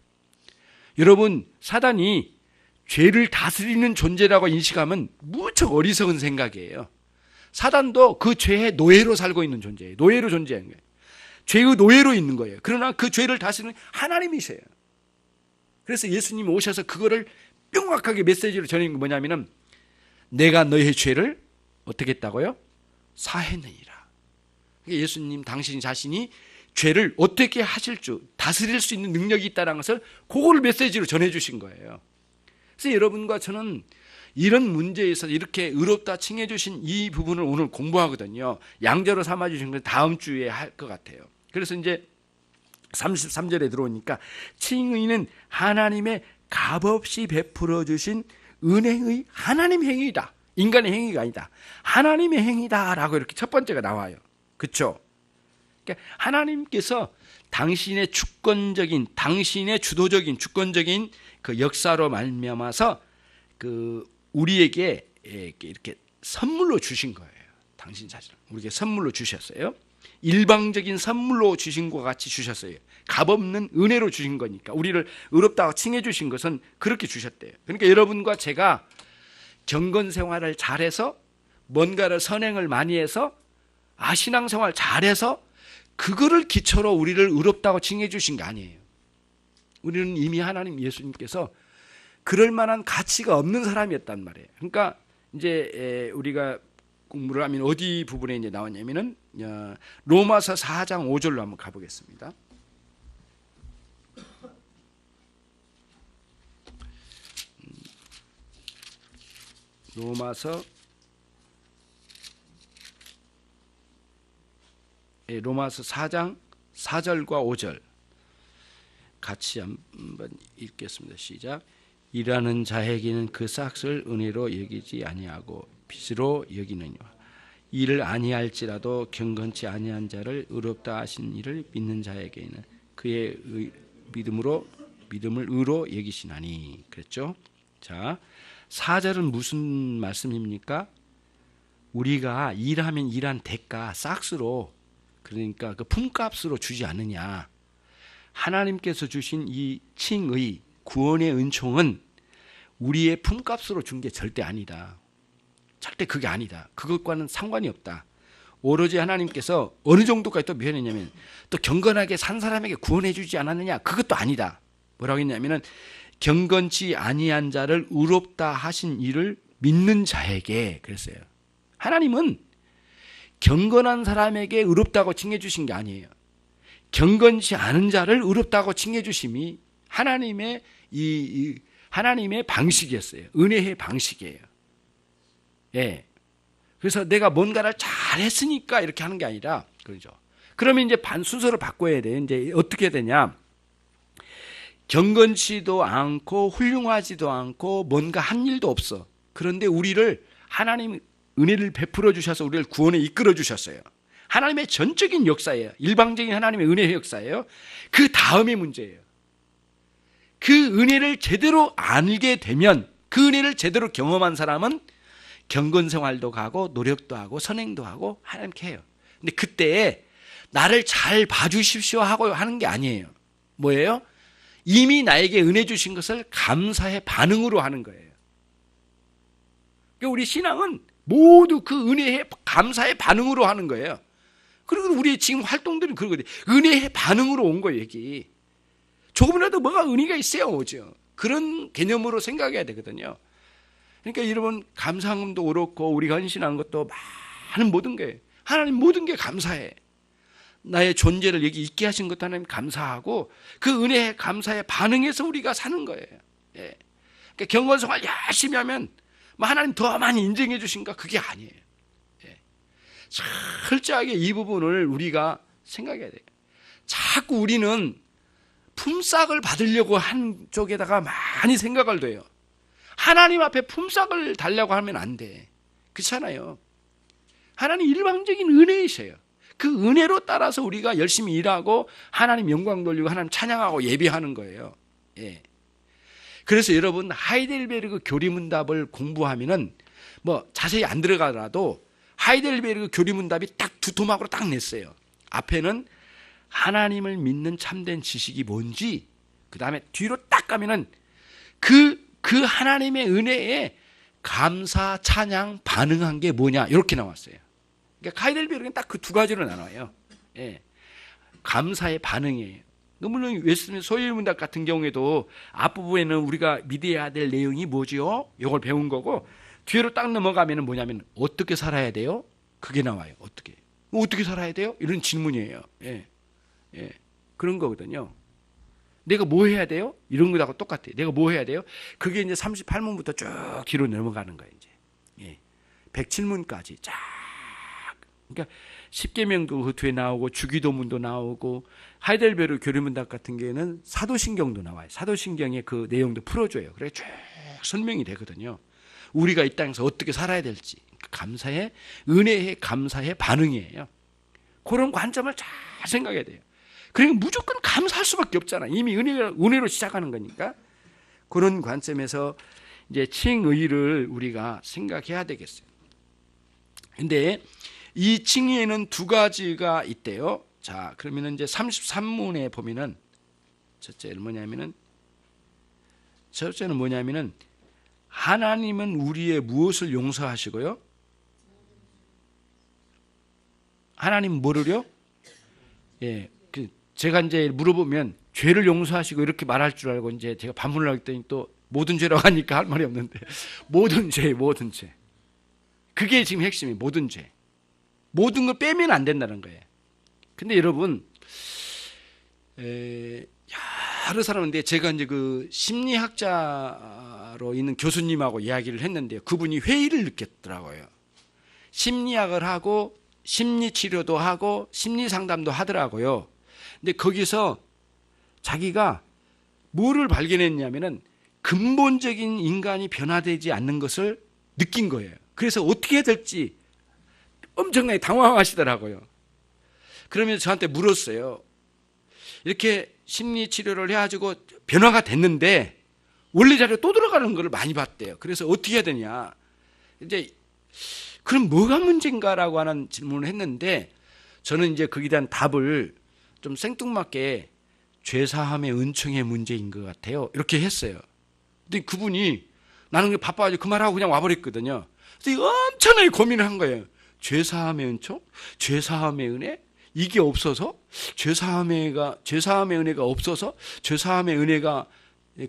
여러분, 사단이 죄를 다스리는 존재라고 인식하면 무척 어리석은 생각이에요. 사단도 그 죄의 노예로 살고 있는 존재예요. 노예로 존재하는 거예요. 죄의 노예로 있는 거예요. 그러나 그 죄를 다스리는 하나님이세요. 그래서 예수님이 오셔서 그거를 명확하게 메시지로 전하는 게 뭐냐면은 내가 너의 죄를 어떻게 했다고요? 사했느니라. 예수님 당신 자신이 죄를 어떻게 하실 줄 다스릴 수 있는 능력이 있다는 것을 그거를 메시지로 전해주신 거예요. 그래서 여러분과 저는 이런 문제에 있어서 이렇게 의롭다 칭해 주신 이 부분을 오늘 공부하거든요. 양자로 삼아 주신 건 다음 주에 할 것 같아요. 그래서 이제 33절에 들어오니까 칭의는 하나님의 값없이 베풀어 주신 은혜의 하나님 행위다. 인간의 행위가 아니다. 하나님의 행위다라고 이렇게 첫 번째가 나와요. 그렇죠? 그러니까 하나님께서 당신의 주권적인, 당신의 주도적인 주권적인 그 역사로 말미암아서 그 우리에게 이렇게 선물로 주신 거예요. 당신 자신을 우리에게 선물로 주셨어요. 일방적인 선물로 주신 것과 같이 주셨어요. 값없는 은혜로 주신 거니까 우리를 의롭다고 칭해 주신 것은 그렇게 주셨대요. 그러니까 여러분과 제가 경건 생활을 잘해서 뭔가를 선행을 많이 해서 신앙생활 잘해서 그거를 기초로 우리를 의롭다고 칭해 주신 게 아니에요. 우리는 이미 하나님 예수님께서 그럴 만한 가치가 없는 사람이었단 말이에요. 그러니까 이제 우리가 공부를 하면 어디 부분에 이제 나왔냐면은 로마서 4장 5절로 한번 가보겠습니다. 로마서 4장 4절과 5절 같이 한번 읽겠습니다. 시작. 일하는 자에게는 그 삭을 은혜로 여기지 아니하고 빚으로 여기느니와 이를 아니할지라도 경건치 아니한 자를 의롭다 하신 이를 믿는 자에게는 그의 믿음을 의로 여기시나니. 그랬죠? 자, 4절은 무슨 말씀입니까? 우리가 일하면 일한 대가 싹스로, 그러니까 그 품값으로 주지 않느냐. 하나님께서 주신 이 칭의, 구원의 은총은 우리의 품값으로 준 게 절대 아니다. 절대 그게 아니다. 그것과는 상관이 없다. 오로지 하나님께서 어느 정도까지 또 표현했냐면 또 경건하게 산 사람에게 구원해 주지 않았느냐? 그것도 아니다. 뭐라고 했냐면은 경건치 아니한 자를 의롭다 하신 이를 믿는 자에게 그랬어요. 하나님은 경건한 사람에게 의롭다고 칭해 주신 게 아니에요. 경건치 않은 자를 의롭다고 칭해 주심이 하나님의 하나님의 방식이었어요. 은혜의 방식이에요. 예. 그래서 내가 뭔가를 잘했으니까 이렇게 하는 게 아니라 그러죠. 그러면 이제 순서를 바꿔야 돼. 이제 어떻게 되냐? 경건치도 않고 훌륭하지도 않고 뭔가 한 일도 없어. 그런데 우리를 하나님 은혜를 베풀어 주셔서 우리를 구원에 이끌어 주셨어요. 하나님의 전적인 역사예요. 일방적인 하나님의 은혜의 역사예요. 그 다음의 문제예요. 그 은혜를 제대로 알게 되면, 그 은혜를 제대로 경험한 사람은 경건 생활도 가고 노력도 하고 선행도 하고 하나님께 해요. 근데 그때 나를 잘 봐주십시오 하고 하는 게 아니에요. 뭐예요? 이미 나에게 은혜 주신 것을 감사의 반응으로 하는 거예요. 그러니까 우리 신앙은 모두 그 은혜의 감사의 반응으로 하는 거예요. 그리고 우리 지금 활동들은 그러거든요. 은혜의 반응으로 온 거예요, 여기. 조금이라도 뭐가 은혜가 있어야 오죠. 그런 개념으로 생각해야 되거든요. 그러니까 여러분, 감사함도 그렇고 우리가 헌신한 것도 많은 모든 게, 하나님 모든 게 감사해. 나의 존재를 여기 있게 하신 것도 하나님 감사하고 그 은혜의 감사에 반응해서 우리가 사는 거예요. 예. 그러니까 경건생활 열심히 하면 하나님 더 많이 인정해 주신가? 그게 아니에요. 예. 철저하게 이 부분을 우리가 생각해야 돼요. 자꾸 우리는 품삯을 받으려고 한 쪽에다가 많이 생각을 둬요. 하나님 앞에 품삯을 달라고 하면 안 돼. 그렇잖아요. 하나님 일방적인 은혜이셔요. 그 은혜로 따라서 우리가 열심히 일하고 하나님 영광 돌리고 하나님 찬양하고 예배하는 거예요. 예. 그래서 여러분, 하이델베르그 교리문답을 공부하면은 뭐 자세히 안 들어가더라도 하이델베르그 교리문답이 딱 두 토막으로 딱 냈어요. 앞에는 하나님을 믿는 참된 지식이 뭔지, 그 다음에 뒤로 딱 가면은 그 하나님의 은혜에 감사, 찬양, 반응한 게 뭐냐, 이렇게 나왔어요. 그러니까 하이델베르그는 딱 그 두 가지로 나눠요. 예. 감사의 반응이에요. 물론 웨스트민스터 소유문답 같은 경우에도 앞부분에는 우리가 믿어야 될 내용이 뭐지요? 이걸 배운 거고, 뒤로 딱 넘어가면 뭐냐면 어떻게 살아야 돼요? 그게 나와요. 어떻게 살아야 돼요? 이런 질문이에요. 예. 예. 그런 거거든요. 내가 뭐 해야 돼요? 이런 거하고 똑같아요. 내가 뭐 해야 돼요? 그게 이제 38문부터 쭉 뒤로 넘어가는 거예요. 이제. 예. 107문까지 쫙. 그러니까 십계명도 그 뒤에 나오고 주기도문도 나오고 하이델베르 교리문답 같은 경우에는 사도신경도 나와요. 사도신경의 그 내용도 풀어줘요. 그래 쭉 설명이 되거든요. 우리가 이 땅에서 어떻게 살아야 될지, 감사의 은혜의 감사의 반응이에요. 그런 관점을 잘 생각해야 돼요. 그러니까 무조건 감사할 수밖에 없잖아. 이미 은혜로 시작하는 거니까. 그런 관점에서 이제 칭의를 우리가 생각해야 되겠어요. 근데 이 칭의에는 두 가지가 있대요. 자, 그러면 이제 33문에 보면은 첫째는 뭐냐면은 하나님은 우리의 무엇을 용서하시고요? 하나님 뭐를요? 예, 제가 이제 물어보면 죄를 용서하시고 이렇게 말할 줄 알고 이제 제가 반문을 하랬더니 또 모든 죄라고 하니까 할 말이 없는데 모든 죄. 그게 지금 핵심이 모든 죄. 모든 걸 빼면 안 된다는 거예요. 근데 여러분, 여러 사람인데 제가 이제 그 심리학자로 있는 교수님하고 이야기를 했는데요. 그분이 회의를 느꼈더라고요. 심리학을 하고 심리치료도 하고 심리상담도 하더라고요. 근데 거기서 자기가 뭐를 발견했냐면은 근본적인 인간이 변화되지 않는 것을 느낀 거예요. 그래서 어떻게 해야 될지 엄청나게 당황하시더라고요. 그러면서 저한테 물었어요. 이렇게 심리치료를 해가지고 변화가 됐는데 원래 자리에 또 들어가는 걸 많이 봤대요. 그래서 어떻게 해야 되냐. 이제 그럼 뭐가 문제인가라고 하는 질문을 했는데 저는 이제 거기에 대한 답을 좀 생뚱맞게 죄사함의 은총의 문제인 것 같아요. 이렇게 했어요. 근데 그분이 나는 바빠가지고 그 말하고 그냥 와버렸거든요. 그래서 엄청나게 고민을 한 거예요. 죄사함의 은총? 죄사함의 은혜? 이게 없어서? 죄사함의 은혜가 없어서? 죄사함의 은혜가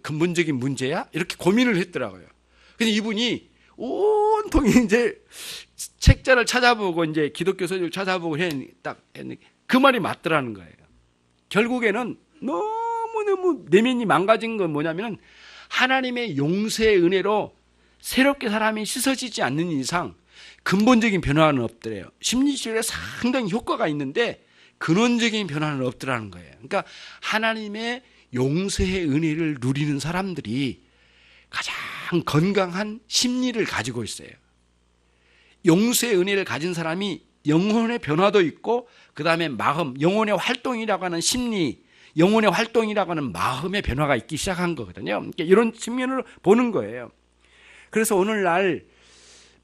근본적인 문제야? 이렇게 고민을 했더라고요. 근데 이분이 온통이 이제 책자를 찾아보고 이제 기독교 서적을 찾아보고 딱 했는데 그 말이 맞더라는 거예요. 결국에는 너무너무 내면이 망가진 건 뭐냐면은 하나님의 용서의 은혜로 새롭게 사람이 씻어지지 않는 이상 근본적인 변화는 없더래요. 심리치료에 상당히 효과가 있는데 근원적인 변화는 없더라는 거예요. 그러니까 하나님의 용서의 은혜를 누리는 사람들이 가장 건강한 심리를 가지고 있어요. 용서의 은혜를 가진 사람이 영혼의 변화도 있고 그 다음에 마음, 영혼의 활동이라고 하는 심리, 영혼의 활동이라고 하는 마음의 변화가 있기 시작한 거거든요. 그러니까 이런 측면으로 보는 거예요. 그래서 오늘날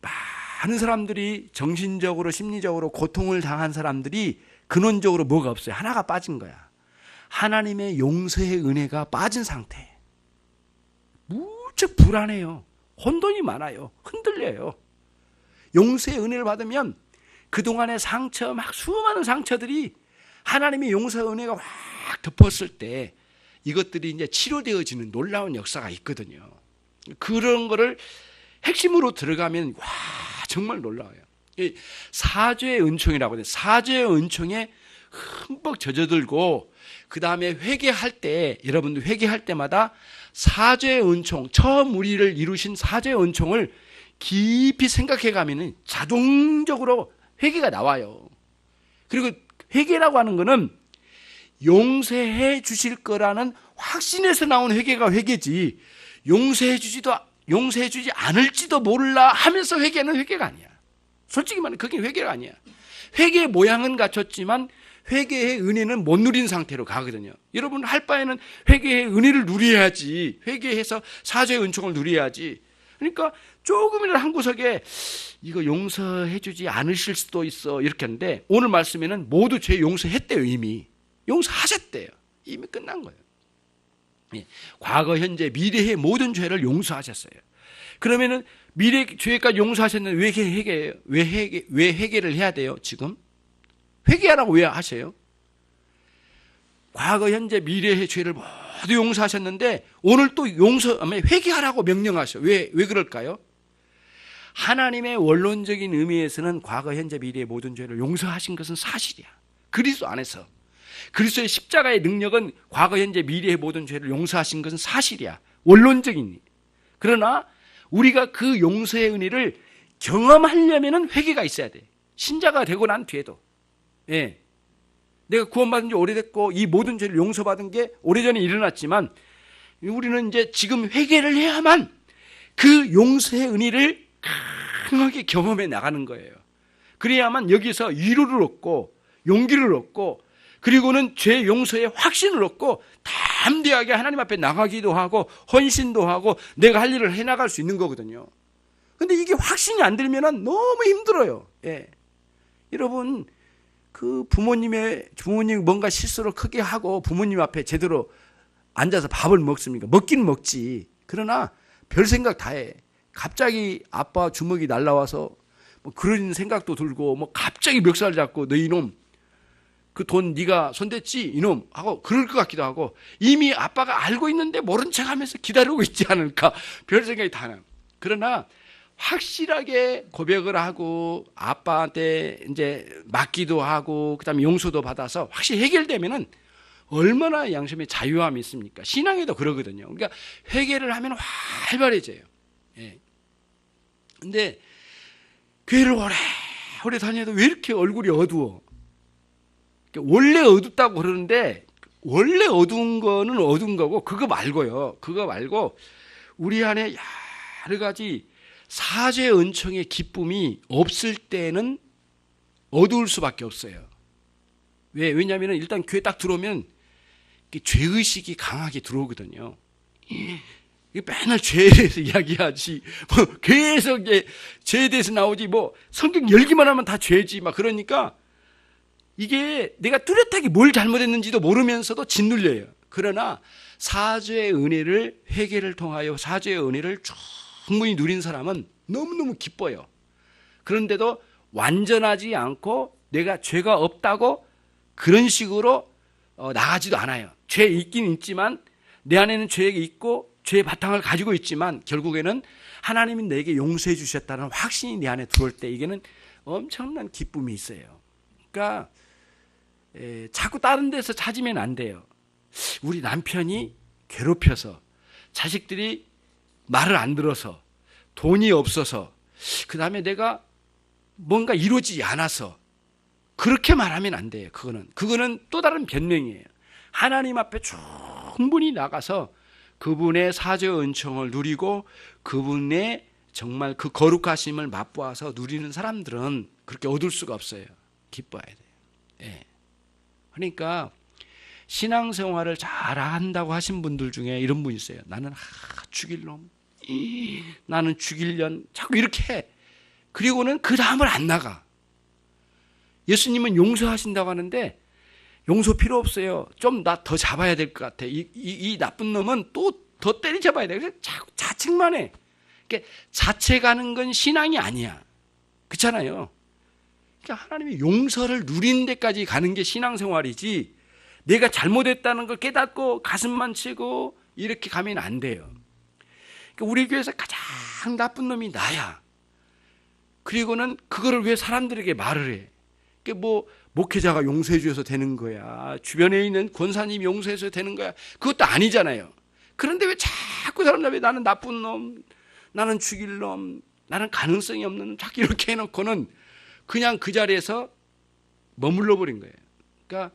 많은 사람들이 정신적으로 심리적으로 고통을 당한 사람들이 근원적으로 뭐가 없어요. 하나가 빠진 거야. 하나님의 용서의 은혜가 빠진 상태. 무척 불안해요. 혼돈이 많아요. 흔들려요. 용서의 은혜를 받으면 그동안의 상처, 막 수많은 상처들이 하나님의 용서의 은혜가 확 덮었을 때 이것들이 이제 치료되어지는 놀라운 역사가 있거든요. 그런 거를 핵심으로 들어가면 와 정말 놀라워요. 사죄의 은총이라고 해요. 사죄의 은총에 흠뻑 젖어들고 그 다음에 회개할 때 여러분들 회개할 때마다 사죄의 은총, 처음 우리를 이루신 사죄의 은총을 깊이 생각해 가면은 자동적으로 회개가 나와요. 그리고 회개라고 하는 거는 용서해 주실 거라는 확신에서 나온 회개가 회개지, 용서해 주지 않을지도 몰라 하면서 회개는 회개가 아니야. 솔직히 말해 그게 회개가 아니야. 회개의 모양은 갖췄지만 회개의 은혜는 못 누린 상태로 가거든요. 여러분 할 바에는 회개의 은혜를 누려야지, 회개해서 사죄의 은총을 누려야지. 그러니까 조금이라도 한 구석에 이거 용서해 주지 않으실 수도 있어 이렇게 하는데 오늘 말씀에는 모두 죄 용서했대요. 이미 용서하셨대요. 이미 끝난 거예요. 과거, 현재, 미래의 모든 죄를 용서하셨어요. 그러면은 미래 죄까지 용서하셨는데 왜 회개를 해야 돼요? 지금 회개하라고 왜 하세요? 과거, 현재, 미래의 죄를 모두 용서하셨는데 오늘 또 회개하라고 명령하셔. 왜 그럴까요? 하나님의 원론적인 의미에서는 과거, 현재, 미래의 모든 죄를 용서하신 것은 사실이야. 그리스도 안에서 그리스도의 십자가의 능력은 과거, 현재, 미래의 모든 죄를 용서하신 것은 사실이야. 원론적인. 그러나 우리가 그 용서의 은혜를 경험하려면 회개가 있어야 돼. 신자가 되고 난 뒤에도. 예. 내가 구원받은 지 오래됐고 이 모든 죄를 용서받은 게 오래전에 일어났지만 우리는 이제 지금 회개를 해야만 그 용서의 은혜를 강하게 경험해 나가는 거예요. 그래야만 여기서 위로를 얻고 용기를 얻고 그리고는 죄 용서의 확신을 얻고 담대하게 하나님 앞에 나가기도 하고 헌신도 하고 내가 할 일을 해나갈 수 있는 거거든요. 근데 이게 확신이 안 들면 너무 힘들어요. 예. 여러분 그 부모님 뭔가 실수를 크게 하고 부모님 앞에 제대로 앉아서 밥을 먹습니까? 먹긴 먹지. 그러나 별 생각 다 해. 갑자기 아빠 주먹이 날라와서 뭐 그런 생각도 들고 뭐 갑자기 멱살 잡고 너 이놈 그 돈 네가 손댔지 이놈 하고 그럴 것 같기도 하고 이미 아빠가 알고 있는데 모른 척하면서 기다리고 있지 않을까 별 생각이 다 나요. 그러나 확실하게 고백을 하고 아빠한테 이제 맡기도 하고 그다음에 용서도 받아서 확실히 해결되면은 얼마나 양심에 자유함이 있습니까? 신앙에도 그러거든요. 그러니까 회개를 하면 활발해져요. 예. 근데 교회를 오래 다녀도 왜 이렇게 얼굴이 어두워? 원래 어둡다고 그러는데 원래 어두운 거는 어두운 거고 그거 말고 우리 안에 여러 가지 사죄 은총의 기쁨이 없을 때는 어두울 수밖에 없어요. 왜냐하면 일단 교회 딱 들어오면 죄의식이 강하게 들어오거든요. 맨날 죄에 대해서 이야기하지, 뭐 계속 죄에 대해서 나오지, 뭐 성경 열기만 하면 다 죄지, 막 그러니까 이게 내가 뚜렷하게 뭘 잘못했는지도 모르면서도 짓눌려요. 그러나 사죄의 은혜를, 회개를 통하여 사죄의 은혜를 충분히 누린 사람은 너무너무 기뻐요. 그런데도 완전하지 않고 내가 죄가 없다고 그런 식으로 나가지도 않아요. 죄 있긴 있지만 내 안에는 죄가 있고 죄의 바탕을 가지고 있지만 결국에는 하나님이 내게 용서해 주셨다는 확신이 내 안에 들어올 때 이게는 엄청난 기쁨이 있어요. 그러니까 자꾸 다른 데서 찾으면 안 돼요. 우리 남편이 괴롭혀서, 자식들이 말을 안 들어서, 돈이 없어서, 그 다음에 내가 뭔가 이루어지지 않아서 그렇게 말하면 안 돼요. 그거는 또 다른 변명이에요. 하나님 앞에 충분히 나가서 그분의 사죄 은총을 누리고 그분의 정말 그 거룩하심을 맛보아서 누리는 사람들은 그렇게 얻을 수가 없어요. 기뻐야 돼요. 예. 그러니까 신앙생활을 잘한다고 하신 분들 중에 이런 분 있어요. 나는 죽일 놈, 나는 죽일년, 자꾸 이렇게 해. 그리고는 그 다음을 안 나가. 예수님은 용서하신다고 하는데 용서 필요 없어요. 좀 나 더 잡아야 될 것 같아. 이 나쁜 놈은 또 더 때리잡아야 돼. 그래서 자꾸 자책만 해. 그러니까 자책하는 건 신앙이 아니야. 그렇잖아요. 그러니까 하나님이 용서를 누리는 데까지 가는 게 신앙생활이지, 내가 잘못했다는 걸 깨닫고 가슴만 치고 이렇게 가면 안 돼요. 그러니까 우리 교회에서 가장 나쁜 놈이 나야. 그리고는 그거를 왜 사람들에게 말을 해? 그러니까 뭐 목회자가 용서해 주셔서 되는 거야, 주변에 있는 권사님이 용서해서 되는 거야, 그것도 아니잖아요. 그런데 왜 자꾸 사람들이 나는 나쁜 놈, 나는 죽일 놈, 나는 가능성이 없는 놈, 자꾸 이렇게 해놓고는 그냥 그 자리에서 머물러 버린 거예요. 그러니까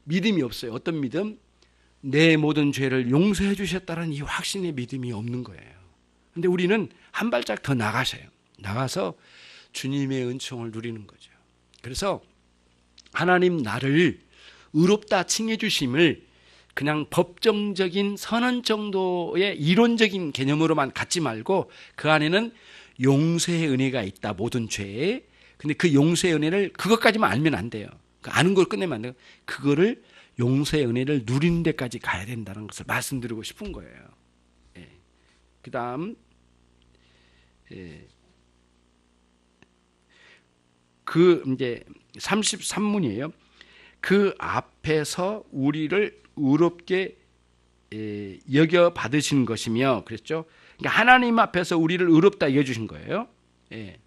믿음이 없어요. 어떤 믿음? 내 모든 죄를 용서해 주셨다는 이 확신의 믿음이 없는 거예요. 그런데 우리는 한 발짝 더 나가서 주님의 은총을 누리는 거죠. 그래서 하나님 나를 의롭다 칭해 주심을 그냥 법정적인 선언 정도의 이론적인 개념으로만 갖지 말고 그 안에는 용서의 은혜가 있다, 모든 죄에. 근데 그 용서의 은혜를 그것까지만 알면 안 돼요. 아는 걸 끝내면 안 돼요. 그거를 용서의 은혜를 누리는 데까지 가야 된다는 것을 말씀드리고 싶은 거예요. 예. 그 다음 그 이제 33문이에요. 그 앞에서 우리를 의롭게 여겨 받으신 것이며, 그랬죠. 그러니까 하나님 앞에서 우리를 의롭다 여겨주신 거예요. 예.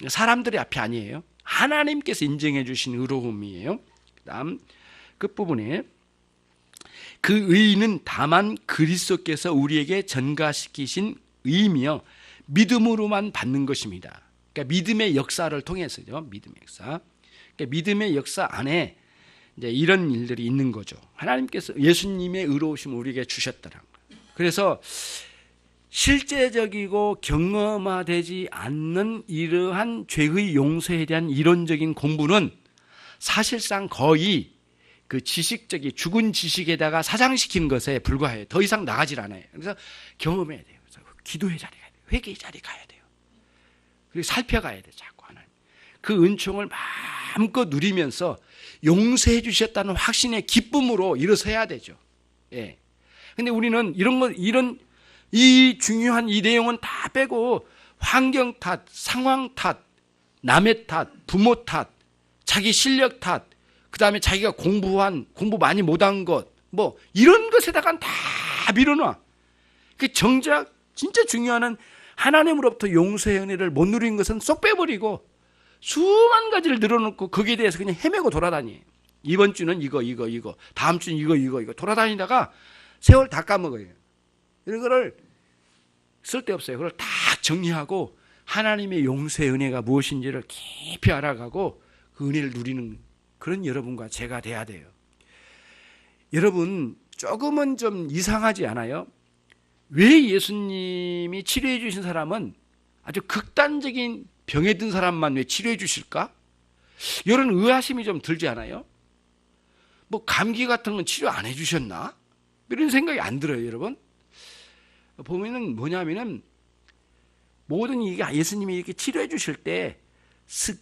사람들의 앞이 아니에요. 하나님께서 인정해 주신 의로움이에요. 그다음 끝부분에 그 의는 다만 그리스도께서 우리에게 전가시키신 의이며 믿음으로만 받는 것입니다. 그러니까 믿음의 역사를 통해서죠. 믿음의 역사. 그러니까 믿음의 역사 안에 이제 이런 일들이 있는 거죠. 하나님께서 예수님의 의로우심을 우리에게 주셨다는 거예요. 그래서 실제적이고 경험화되지 않는 이러한 죄의 용서에 대한 이론적인 공부는 사실상 거의 그 지식적인 죽은 지식에다가 사장시킨 것에 불과해요. 더 이상 나가질 않아요. 그래서 경험해야 돼요. 그래서 기도의 자리 가야 돼요. 회개의 자리 가야 돼요. 그리고 살펴가야 돼요. 자꾸 하나님. 그 은총을 마음껏 누리면서 용서해 주셨다는 확신의 기쁨으로 일어서야 되죠. 예. 근데 우리는 이 중요한 이 내용은 다 빼고 환경 탓, 상황 탓, 남의 탓, 부모 탓, 자기 실력 탓, 그 다음에 자기가 공부 많이 못한 것, 뭐 이런 것에다가 다 밀어놔. 그 정작 진짜 중요한 하나님으로부터 용서의 은혜를 못 누린 것은 쏙 빼버리고 수만 가지를 늘어놓고 거기에 대해서 그냥 헤매고 돌아다니. 이번 주는 이거, 다음 주는 이거 돌아다니다가 세월 다 까먹어요. 이런 거를 쓸데없어요. 그걸 다 정리하고 하나님의 용서의 은혜가 무엇인지를 깊이 알아가고 그 은혜를 누리는 그런 여러분과 제가 돼야 돼요. 여러분 조금은 좀 이상하지 않아요? 왜 예수님이 치료해 주신 사람은 아주 극단적인 병에 든 사람만 왜 치료해 주실까? 이런 의아심이 좀 들지 않아요? 뭐 감기 같은 건 치료 안 해주셨나? 이런 생각이 안 들어요, 여러분. 보면은 뭐냐면은 모든 이게 예수님이 이렇게 치료해 주실 때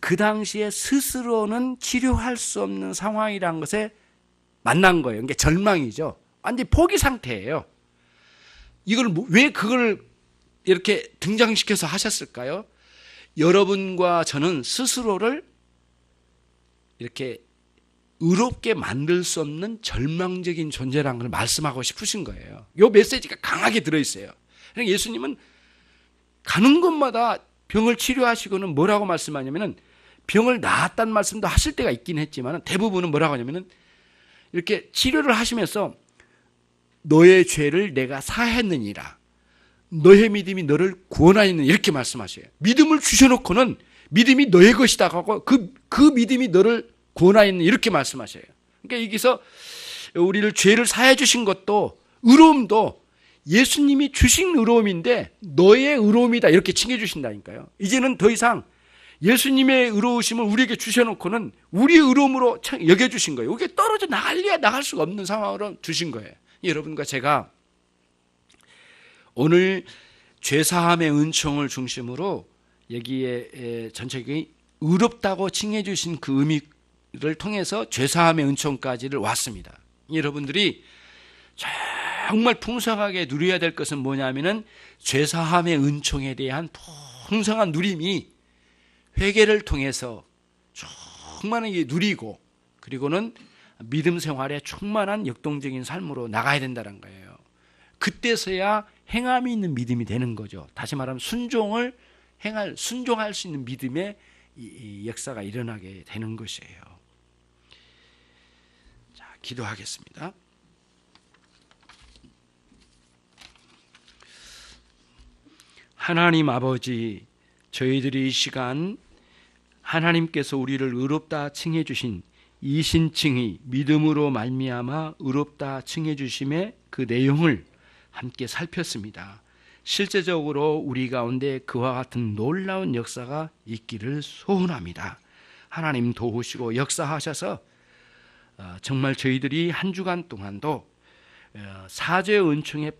그 당시에 스스로는 치료할 수 없는 상황이라는 것에 만난 거예요. 그게 절망이죠. 완전히 포기 상태예요. 이걸 왜 그걸 이렇게 등장시켜서 하셨을까요? 여러분과 저는 스스로를 이렇게 의롭게 만들 수 없는 절망적인 존재라는 걸 말씀하고 싶으신 거예요. 이 메시지가 강하게 들어있어요. 그러니까 예수님은 가는 곳마다 병을 치료하시고는 뭐라고 말씀하냐면은 병을 나았다는 말씀도 하실 때가 있긴 했지만 대부분은 뭐라고 하냐면은 이렇게 치료를 하시면서 너의 죄를 내가 사했느니라. 너의 믿음이 너를 구원하였느니라. 이렇게 말씀하셔요. 믿음을 주셔놓고는 믿음이 너의 것이다 하고 그 믿음이 너를 구원하였느니라. 이렇게 말씀하셔요. 그러니까 여기서 우리를 죄를 사해 주신 것도 의로움도 예수님이 주신 의로움인데 너의 의로움이다 이렇게 칭해 주신다니까요. 이제는 더 이상 예수님의 의로우심을 우리에게 주셔놓고는 우리의 의로움으로 여겨주신 거예요. 이게 떨어져 나갈 수가 없는 상황으로 주신 거예요. 여러분과 제가 오늘 죄사함의 은총을 중심으로 여기에 전체적인 의롭다고 칭해 주신 그 의미를 통해서 죄사함의 은총까지를 왔습니다. 여러분들이 정말 풍성하게 누려야 될 것은 뭐냐면은 죄사함의 은총에 대한 풍성한 누림이 회개를 통해서 충만하게 누리고 그리고는 믿음 생활에 충만한 역동적인 삶으로 나가야 된다는 거예요. 그때서야 행함이 있는 믿음이 되는 거죠. 다시 말하면 순종할 수 있는 믿음의 이 역사가 일어나게 되는 것이에요. 자, 기도하겠습니다. 하나님 아버지, 저희들이 이 시간 하나님께서 우리를 의롭다 칭해 주신 이신칭의 믿음으로 말미암아 의롭다 칭해 주심의 그 내용을 함께 살폈습니다. 실제적으로 우리 가운데 그와 같은 놀라운 역사가 있기를 소원합니다. 하나님 도우시고 역사하셔서 정말 저희들이 한 주간 동안도 사죄의 은총의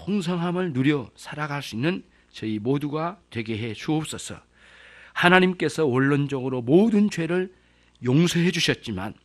풍성함을 누려 살아갈 수 있는 저희 모두가 되게 해 주옵소서. 하나님께서 원론적으로 모든 죄를 용서해 주셨지만